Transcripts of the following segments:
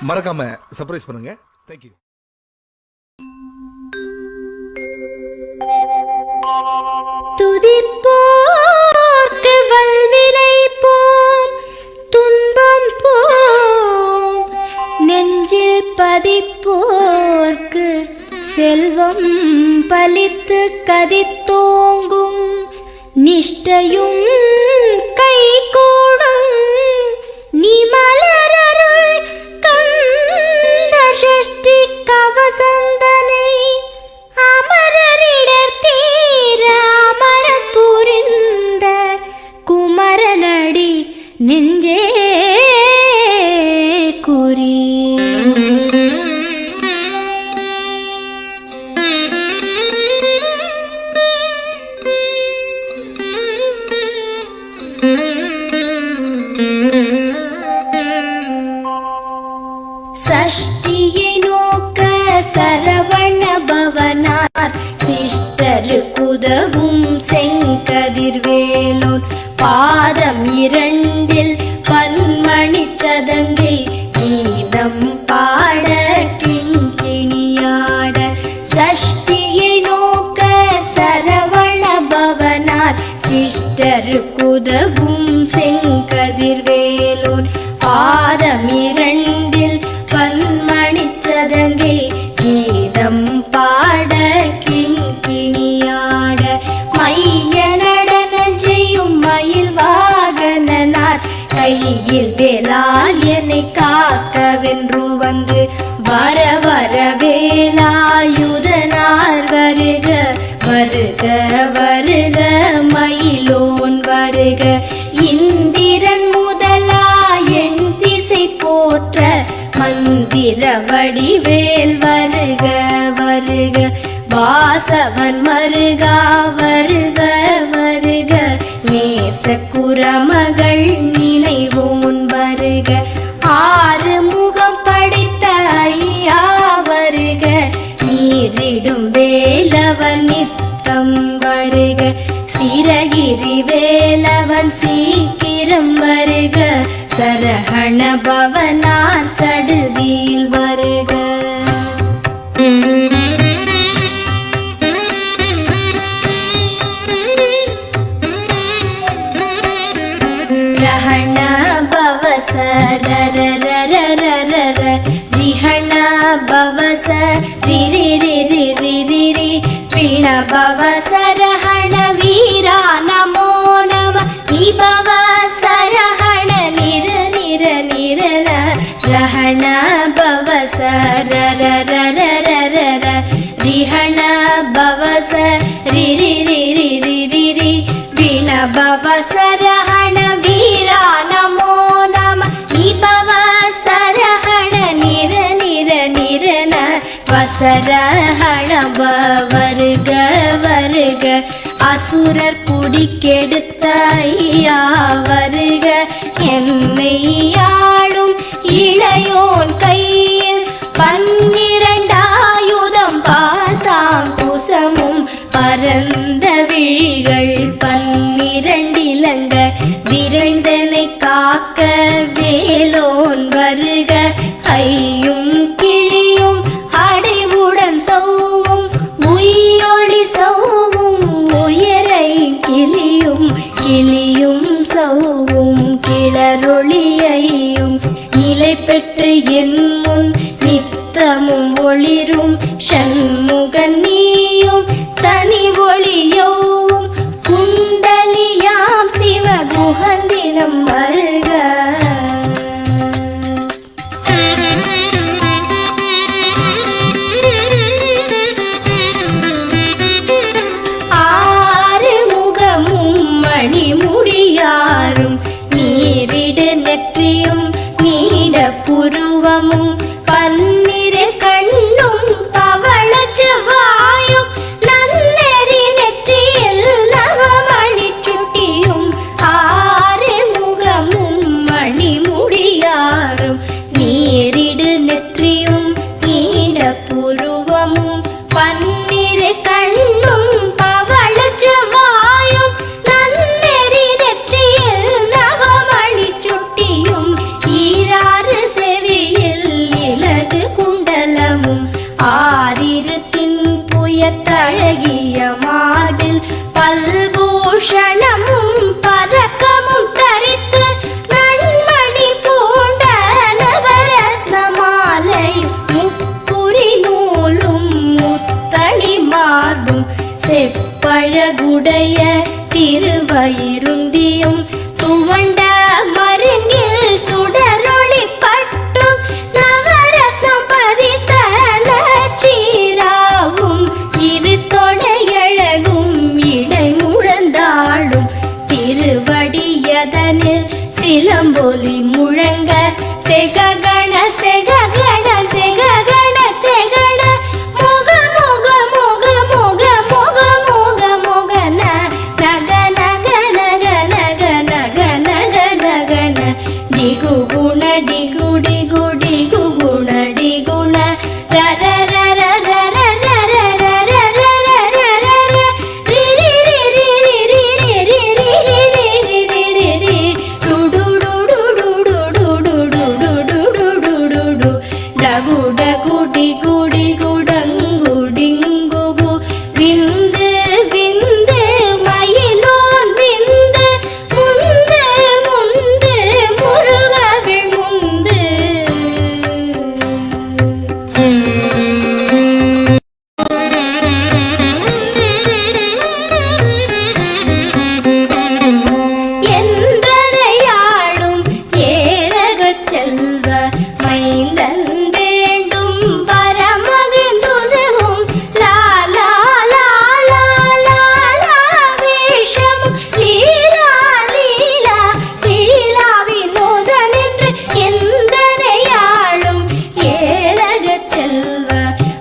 மறக்காம சர்ப்ரைஸ் பண்ணுங்க. தேங்க்யூ. துதிப்போர்க்கு வல்வினை போம் துன்பம் போம், நெஞ்சில் பதிப்போர்க்கு செல்வம் பலித்து கதித்தோங்கும், நிஷ்டையும் கைகூடும் நீ மலரருள் கந்த சஷ்டி கவசந்தனை, அமரரிடர் தீர அமரம் புரிந்த குமரனடி நெஞ்சே குறி. சஷ்டியை நோக்க சரவண பவனார் சிஷ்டருக்குதவும் செங்கதிர்வேலோன், பாதம் இரண்டில் பன்மணி சதங்கை கீதம் பாட கிண்கிணியாட. சஷ்டியை நோக்க சரவண பவனார் சிஷ்டருக்குதவும் செங்கதிர்வேலோன், பாதம் இரண்டில் பன்மணி சதங்கை கீதம் பாட கிண்கிணியாட. மைய நடன செய்யும் மயில் வாகனனார் கையில் வேலால் என்னை காக்கவென்று வந்து, வர வர வேலாயுதனார் வருக வருக வருக மயிலோன் வருக. இந்திரன் முதலா என் திசை போற்ற மந்திர வடிவேல் வருக வருக. வாசவன் மருகா வருக வருக, நேச குரமகள் நினைவோன் வருக. ஆறு முகம் படைத்த ஐயா வருக, நீரிடும் வேலவன் நித்தம் வருக. சிரகிரி வேலவன் சீக்கிரம் வருக, சரஹண பவனார் சடுதியில் வருக. ரஹண பவச ரரரரரரர, ரிஹண பவச ரிரிரிரிரிரிரி, பிண பவச ரஹண வீரா நமோ நம, நிபவ சரஹண நிர நிர நிரன, ரஹண பவச ரரரரரரர, ரிஹண பவச ரிரிரிரிரிரிரி, பிண பவச ரஹண வீரா நமோ நம, நிபவ சரஹண நிர நிர நிரன, வசரஹண வருக வருக. அசுரர் குடிக்கெடுத்த ஐயா வருக, என்னை ஆளும் இளையோன் கையில் பன்னிரண்டாயுதம் பாசாம் குசமும் பரந்த விழிகள் பன்னிரண்டிலங்க, விரைந்தனை காக்க வேலோன் வருக. ஐயும் கிளியும் அடைவுடன் சௌவும் உயிரொளி சௌவும், உயரை கிளியும் கிளியும் சௌவும் கிளரொளியையும், நிலை பெற்று என் முன் நித்தமும் ஒளிரும் ஷண்முகன் நீயும் தனி ஒளியோவும், குண்டலியாம் சிவ குஹந்தினம் வருக. ஆறு முகமும் மணிமுடியாரும் நீரிடு நெற்றியும் நீட புருவமும் தழகிய மார்பில் பல்பூஷணமும் பதக்கமும் தரித்து நன்மணி பூண்ட நவரத்ன மாலை முப்புரி நூலும் முத்தணி மார்பும் செப்பழகுடைய திருவயிருந்தியும் துவண்ட மருங்கில் சுடரொளி பட்டும் நவரத்னம் பதித்த நச்சீராவும் இரு தொடையழகும் இடை முழந்தாளும் திருவடியதனில் சிலம்பொலி முழங்க செககண செககண செககண செகண முக முக முக முக முக முக முகன நக நக நக நக நக நக நகன டிகு குண டிகு டிகு டிகு குண டிகுண ரர ரர ரர ரர ரர ரர ரர ரி ரி ரி ரி ரி ரி ரி ரி ரி ரி ரி ரி ரி டு டு டு டு டு டு டு டு டு டு டு டு டு டு டகு டகு டிகு டிகு டங்கு டிங்கு கு விந்து விந்து மயிலோன் விந்து முந்து முந்து முருகவிழ் முந்து என்றதையாளும் ஏரகச் செல்வ மைந்தன் வேண்டும் வரமகிழ்ந்துதவும் லாலா லாலா லாலா வேஷமும் லீலா லீலா லீலா வினோதனென்று என்றதையாளும் ஏரகச் செல்வ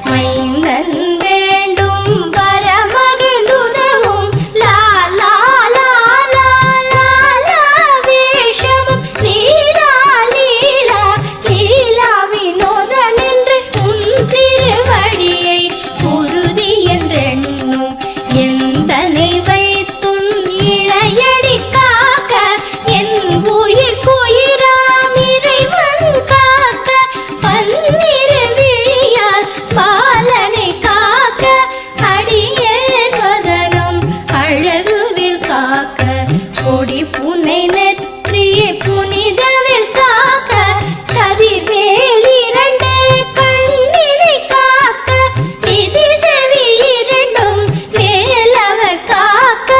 மைந்தன் வேண்டும் வரமகிழ்ந்துதவும் லாலா லாலா லாலா வேஷமும் லீலா லீலா லீலா வினோதனென்று உன் திருவடியை குருதி என்றெண்ணும் எந்தனை வைத்துன் இணையடி காக்க என் உயிர் குயிராம் இறைவன் காக்க பன்னிரு விழியால் பாலனை காக்க அடியேன் வதனம் அழகுவில் காக்க கொடி புனை நெற்றியை புனிதவில் காக்க கதிர்வேல் இரண்டு கண்ணினை காக்க விதி செவி இரண்டும் வேலவர் காக்க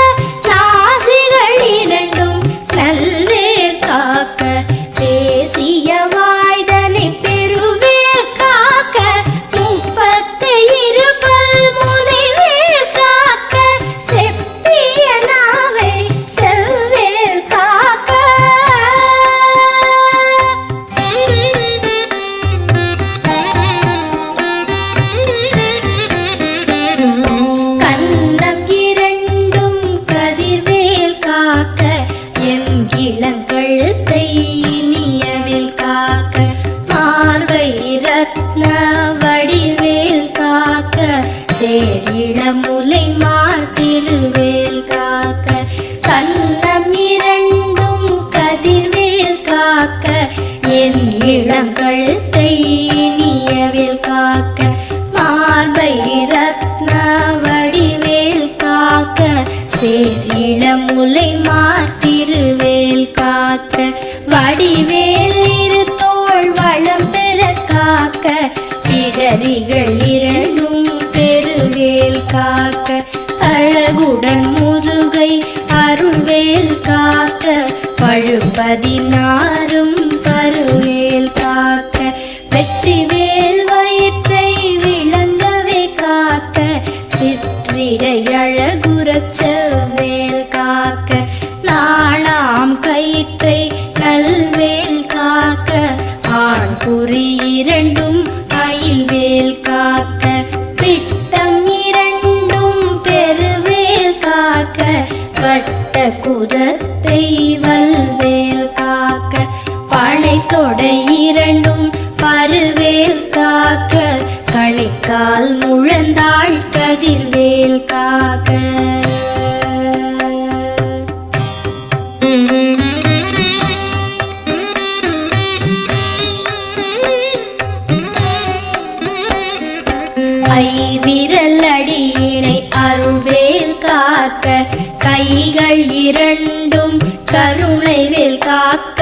நாசிகள் இரண்டும் நல்வேல் காக்க பேசிய வாய்தனை பெருவேல் காக்க முப்பத்து இருபல் முனைவேல் காக்க செப்பிய நாவை செவ்வேல் காக்க கன்னம் இரண்டும் கதிர்வேல் காக்க என் இளங்கழுத்தை இனியவில் காக்க மார்பை ரத்ன வடிவேல் காக்க சேரிளமுலை மார்திருவேல் காக்க கன்னம் இரண்டும் கதிர்வேல் காக்க என் இளங்கழுத்தை இனியவில் காக்க மார்பை ரத்ன வடிவேல் காக்க சேரிளமுலை மார்திருவேல் காக்க வடிவேல் இரு தோள் வளம் பெற காக்க பிடரிகள் இரண்டும் பெருவேல் காக்க அழகுடன் முதுகை அருள்வேல் காக்க பழுப்பதினாரும் பருவேல் காக்க வெற்றிவேல் வயிற்றை விளங்கவே காக்க சிற்றிடை அழகுறச் செவ்வேல் காக்க நாளாம் கயிற்றை நல்வேல் காக்க ஆண் குறி இரண்டும் அயில்வேல் காக்க பிட்டம் இரண்டும் பெருவேல் காக்க வட்ட குதத்தை வல்வேல் காக்க பனை தொடை இரண்டும் பருவேல் காக்க கணைக்கால் முழந்தாள் கதிர்வேல் காக்க ஐவிரல் அடியே காக்க கைகள் இரண்டும் கருணை வேல் காக்க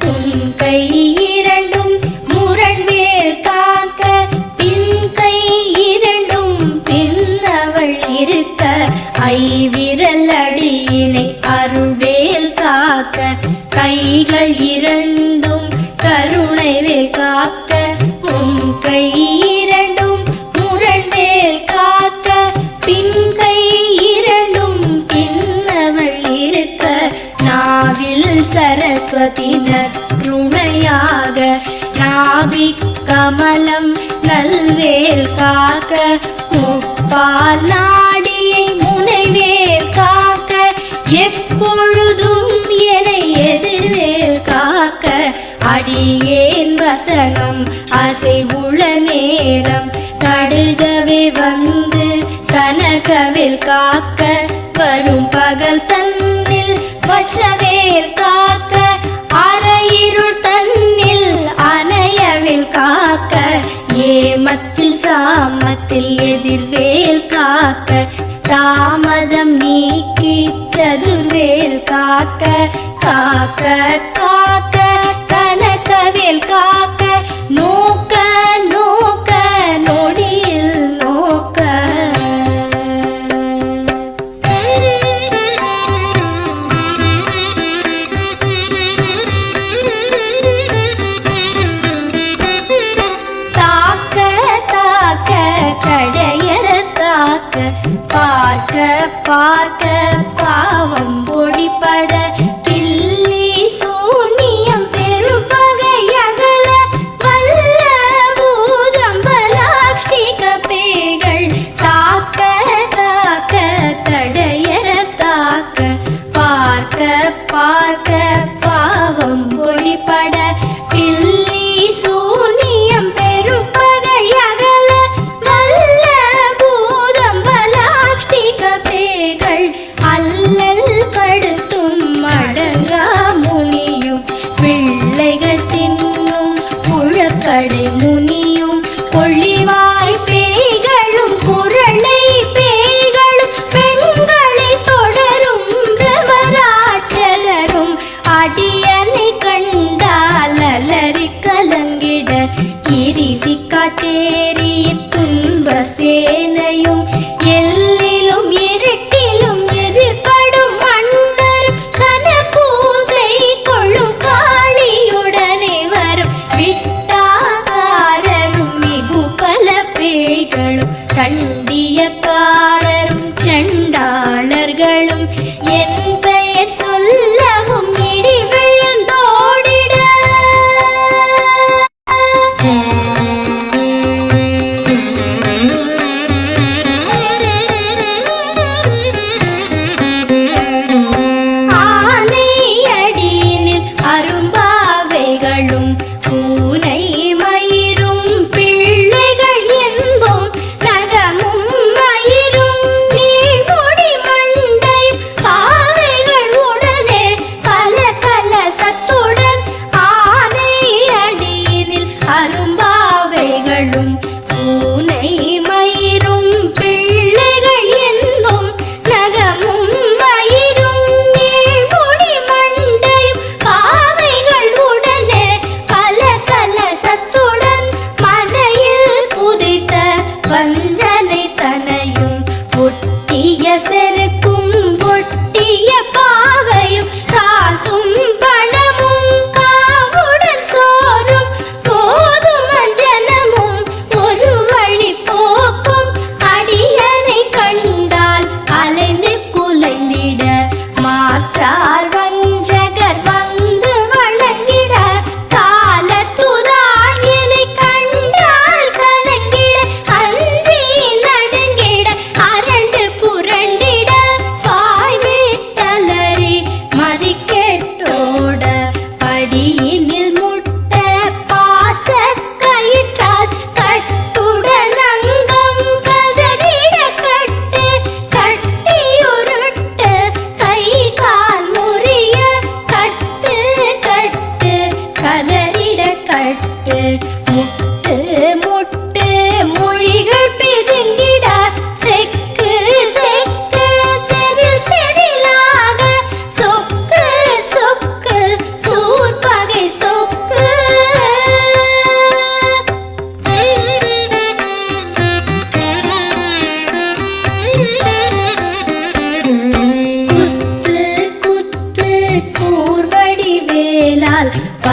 உன் கை இரண்டும் முரண்வேல் காக்க பின் கை இரண்டும் பின்னவள் இருக்க ஐவிரல் அடியினை அருள்வேல் காக்க கைகள் இரண்டும் கருணை வேல் காக்க உன் கை இரண்டும் முரண்வேல் காக்க பின் கை இரண்டும் பின்னவள் இருக்க நாவில் சரஸ்வதி நற்றுணையாக நாவி கமலம் நல்வேல் காக்க முப்பால் நாடியை முனைவேல் காக்க எப்பொழுதும் என எதிர்வேல் காக்க அடியேன் வசனம் அசைவுள நேரம் கடுகவே வந்து கனகவேல் காக்க வரும் பகல் தன்னில் வச்சவேல் காக்க அரையிருள் தன்னில் அணையவேல் காக்க ஏமத்தில் சாமத்தில் எதிர்வேல் காக்க தாமதம் நீக்கி சதுர்வேல் காக்க காக்க காக்க கனகவேல் காக்க நோக்க நோக்க நொடியில் நோக்க தாக்க தாக்க கடையற தாக்க பார்க்க பார்க்க பாவம் பொடிபட பில்லி சூனியம் பெரும்பகையகல வல்ல பூதம்பலாக்ஷிக பேய்கள் தாக்க தாக்க தடையற தாக்க பார்க்க பார்க்க பாவம் பொடிபட பில்லி சூனியம் பெரும்பகையகல வல்ல பூதம்பலாக்ஷிக பேய்கள் அல்லல் படுத்தும்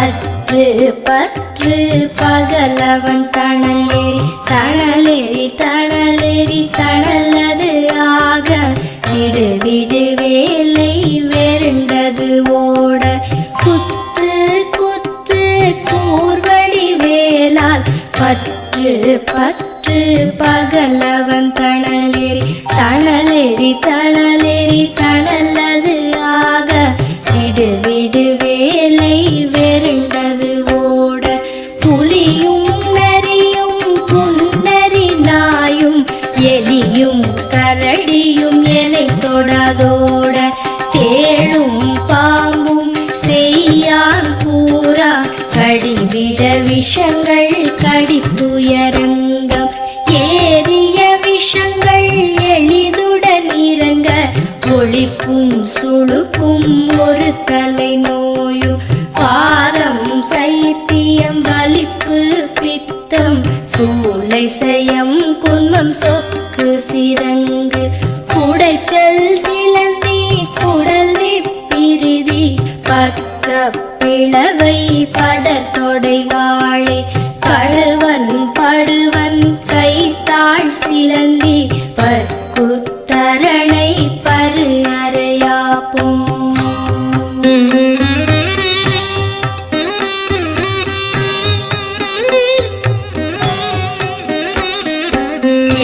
பற்று பற்று பகலவன் தணலேறி தணலேறி தணலேறி தணலது ஆக விடு விடு வேலை வெருண்டது ஓட குத்து குத்து கூர்வடி வேலால் பற்று பற்று பகலவன் தணலேறி தணலேறி தணலேறி தணலது ஆக விடு விடு வேலை வெருண்டது ஓட புலியும் நரியும் புன்னரி நாயும் எலியும் கரடியும் எனை தொடாதோட தேளும் பாம்பும் செய்யான் பூரா கடிவிட விஷங்கள் கடித்துயரங்கம் ஏறிய விஷங்கள் எளிதுடன் இறங்க ஒளிப்பும் சுளுக்கும் ஒரு தலை நோயும் பாதம் சைத்தியம் வலிப்பு பித்தம் சூளை செயம் குன்மம் சொக்கு சிரங்கு குடைச்சல் சிலந்தி குடல் விப்பிரிதி பக்க பிளவை படத்தொடை வாழை கழுவன் படுவன் கைத்தாள் சிலந்தி பற்குத்தரணை பரு அறையாப்பும்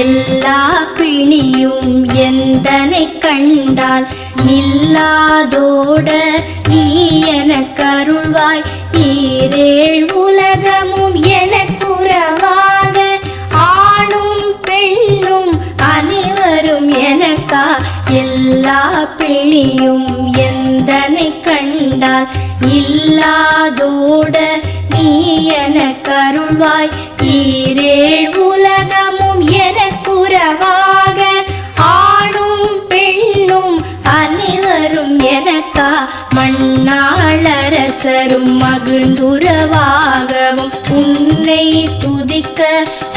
எல்லா பிணியும் எந்தனை கண்டால் நில்லாதோட நீ எனக்கருள்வாய் ஈரேழ் உலகமும் எனக்குறவாக ஆணும் பெண்ணும் அனைவரும் எனக்கா எல்லா பிணியும் எந்தனை கண்டால் இல்லாதோட நீ எனக்கருள்வாய் ஈரேழ் உலகமும் எனக்குறவாக ஆணும் பெண்ணும் அனைவரும் எனக்கா மண்ணாளரசரும் மகிழ்ந்துறவாகவும் உன்னை துதிக்க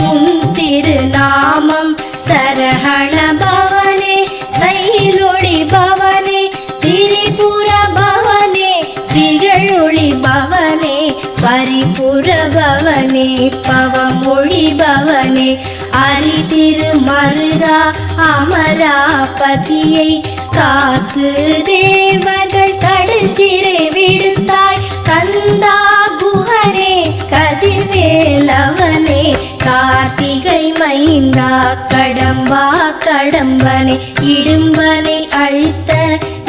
உன் திருநாமம் சரஹண பவனே சைலொளி பவனே திரிபுர பவனே திகழொளி பவனே பரிபுர பவனே பவமொழி பவனே அரி திருமருகா அமராபதியை காத்து தேவர்கள் கடற்சிறை விடுத்தாய் கந்தா குஹனே கதிர்வேலவனே கார்த்திகை மைந்தா கடம்பா கடம்பனை இடும்பனை அழித்த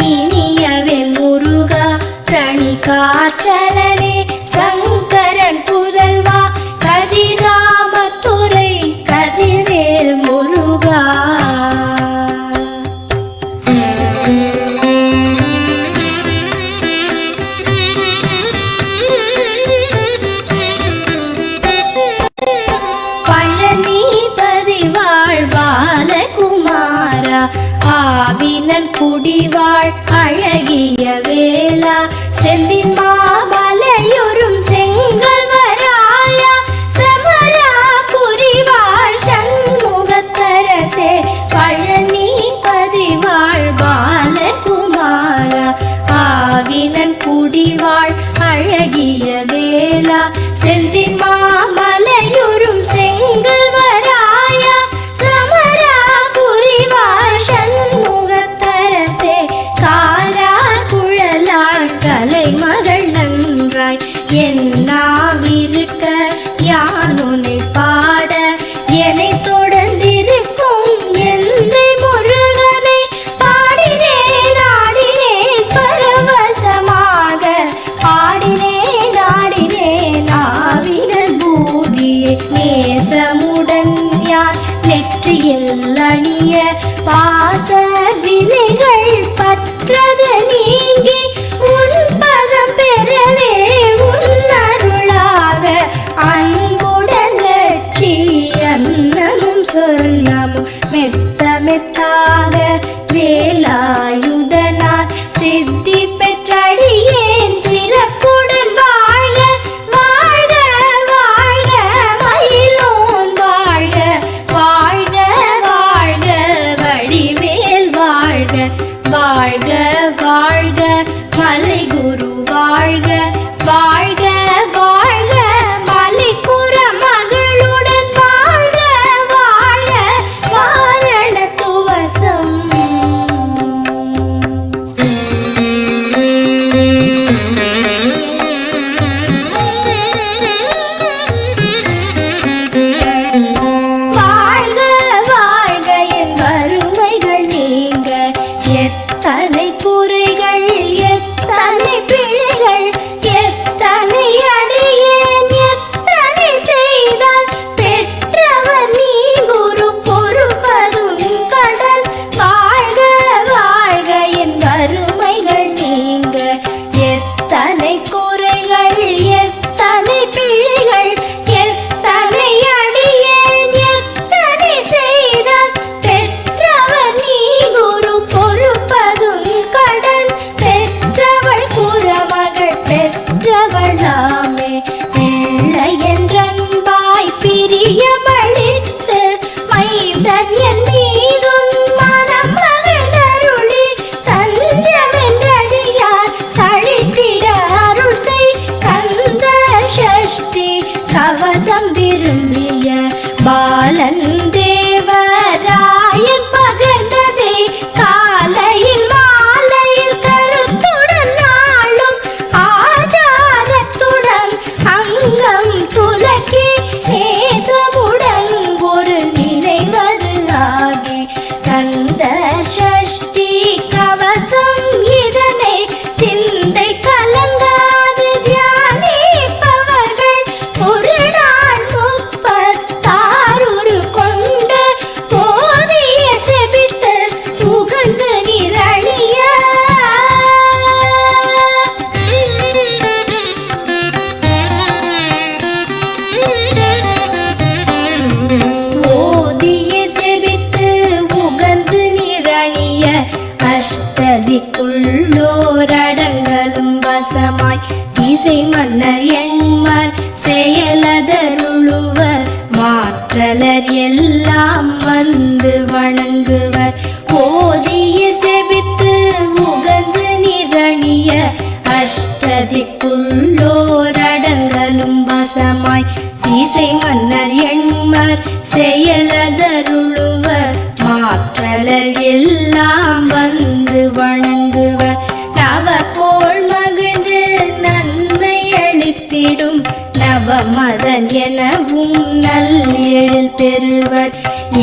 இனியவன் முருகா தணிகாச்சலனே சங்கரன் புதல்வா கதிராமத்துறை கதிர்வேல் முருகா பழனிபதி வாழ்வாலகுமாரா ஆவினன் குடிவாழ் அழகிய வேளா செந்தின் மாமலையுறும் செங்கல் வராயா சமரா புரிவாழ் சண்முகத்தரசே பழனிபதி வாழ்வாலகுமாரா ஆவினன் குடிவாழ் அழகிய வேளா செந்தின் மாமலையுறும் செங்கல் வராயா சமரா புரிவாழ் சண்முகத்தரசே காரா குழலாள் கலைமகள் நன்றாய் என்னாவிருக்க யானுனை பாட என்னை தொடர்ந்திருக்கும் எந்தை முருகனை பாடினேன் ஆடினேன் பரவசமாக ஆடினேன் ஆடினேன் ஆவினன் பூதியை நேசமுடன் யார் நெற்றியில் அணிய பாச வினைகள் பற்றது நீங்கி உன் பதம் பெறவே உன் அருளாக அன்புடன் லட்சி அன்னமும் சொன்னமும் மெத்த மெத்தாக வேலாயுதனார் சித்தி பெற்றடியேன் சிறப்புடன் வாழ்க வாழ்க வாழ்க மயிலோன் வாழ்க வாழ்க வாழ்க வடிவேல் வாழ்க வாழ்க வாழ்க மலை குரு வாழ்க வாழ்க அஷ்டதிக்குள்ளோரடங்கலும் வசமாய் திசை மன்னர் எண்மர் செயலதருளுவர் மாற்றலர் எல்லாம் வந்து வணங்குவர் ஓதிய செபித்து உகந்து நிரணிய அஷ்டதிக்குள்ளோரடங்கலும் வசமாய் திசை மன்னர் எண்மர் செயலதருளுவர் மாற்றலர் எல்லாம் வந்து வணங்குவர் நவகோள் மகிழ்ந்து நன்மை அளித்திடும் நவமதன் எனவும் நல்லெழில் பெறுவர்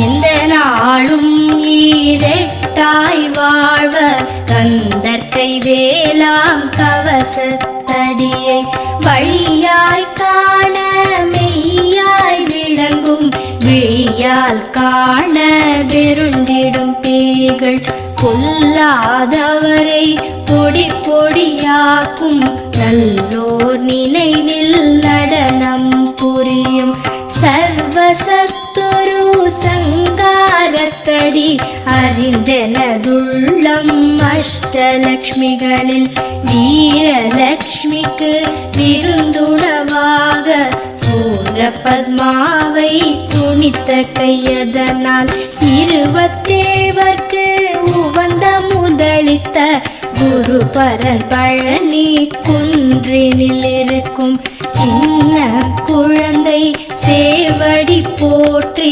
எந்த நாளும் ஈரெட்டாய் வாழ்வர் கந்தற்கை வேளாம் கவசத்தடியை வழியாய் காண மெய்யாய் விளங்கும் விழியால் காண வெருண்டிடும் பேய்கள் கொல்லாதவரை பொடி பொடியாக்கும் நல்லோர் நினைவில் நடனம் புரியும் சர்வசத்துரு சங்காரத்தடி அறிந்தெனதுள்ளம் அஷ்டலக்ஷ்மிகளில் வீரலக்ஷ்மிக்கு விருந்துணவாக சூர பத்மாவை துணித்த கையதனால் 27 உவந்த முதலித்த குரு பரன் பழனி குன்றினில் இருக்கும் சின்ன குழந்தை சேவடி போற்றி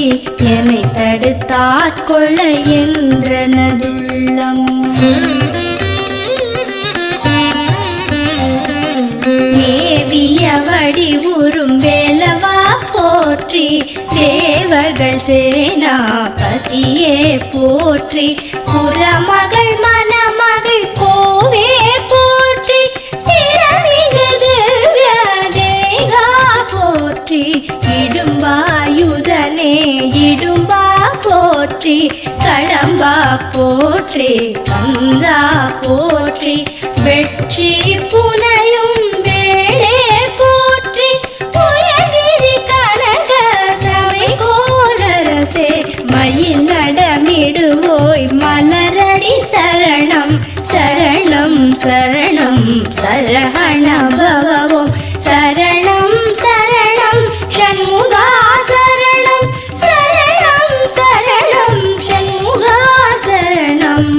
என்னை தடுத்தாட்கொள்ள என்றனதுள்ளம் மேவிய வடிவுறும் வேலவா போற்றி தேவர்கள் சேனாபதியே போற்றி புறமகள் மணமகள் கோவே போற்றி திறமிகு திவ்ய தேகா போற்றி இடும்பாயுதனே இடும்பா போற்றி கடம்பா போற்றி கந்தா போற்றி வெற்றி புனையும் வேளே போற்றி புயகிரி கனக சபை கோரரசே மயில் நடமிடுவோய் மலரடி சரணம் சரணம் சரணம் சரஹண பவவோம் சரணம் சரணம் ஷண்முகா சரணம் சரணம் சரணம் ஷண்முகா சரணம்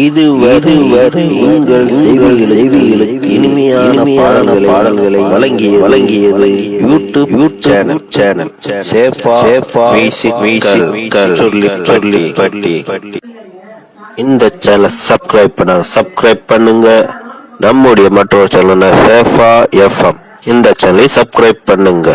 இதுவரை உங்கள் செவிகளுக்கு இனிமையான பாடல்களை வழங்கியது யூடியூப் சேனல் சேஃபா மியூசிக் சொல்லி பட்டி. இந்த சேனல் சப்ஸ்கிரைப் பண்ணுங்க. நம்முடைய மற்றொரு சேனல் சேஃபா எஃப்எம், இந்த சேனலை சப்ஸ்கிரைப் பண்ணுங்க.